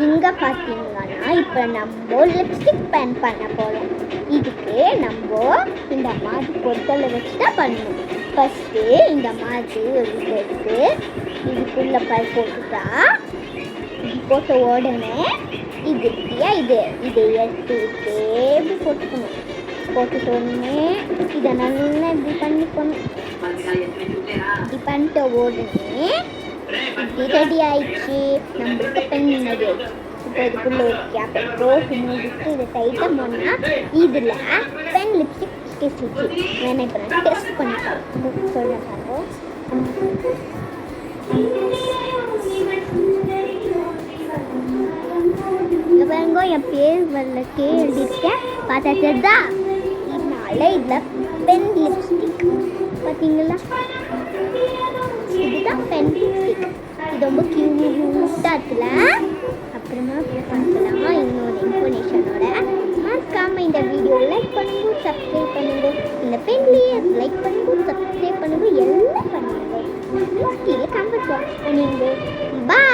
இங்கே பார்த்தீங்கன்னா இப்போ நம்ம லிப்ஸ்டிக் பென் பண்ண போகிறோம். இதுக்கு நம்ம இந்த மாதிரி பொருட்களை வச்சு தான் பண்ணணும். ஃபஸ்ட்டு இந்த மாதிரி ஒரு எடுத்து இதுக்குள்ளே போட்டுட்டா இது போட்ட உடனே இது இருக்கியா இதை எடுத்துக்கிட்டே இப்படி போட்டுக்கணும். போட்டுட்ட உடனே இதை நல்லா இப்படி பண்ணிக்கணும். இப்படி பண்ணிட்ட உடனே இப்படி ரெடி ஆயிடுச்சு. நம்மளுக்கு பென் ரெடி ஆயிடுச்சு. இப்போ இதுக்குள்ள ஒரு கேப் ரோஸ் மூடிட்டு இதை டைட்டாக போனால் இதில் பென் லிப்ஸ்டிக் ஸ்டிச் வச்சு வேணா இப்போ நான் டெஸ்ட் பண்ணிட்டேன் சொல்கிறேன். பாருங்க என் பேர் வரல எழுதியிருக்கேன் பார்த்தா தெரியுதா? இதனால இதில் பென் லிப்ஸ்டிக் பார்த்தீங்களா? இதுதான் பென் லிப்ஸ்டிக். இது ரொம்ப கியூட்டாக இருக்குல்ல? அப்புறமா பார்க்கலாம் இன்னொரு இன்ஃபர்மேஷனோட. மறக்காமல் இந்த வீடியோ லைக் பண்ணுங்க, சப்ஸ்கிரைப் பண்ணுங்க. இந்த பென்லேயே லைக் பண்ணுங்க, சப்ஸ்கிரைப் பண்ணுங்க, எல்லாம் பண்ணுங்க. கீழே கமெண்ட் பாக்ஸ் பண்ணுங்க. பாய்.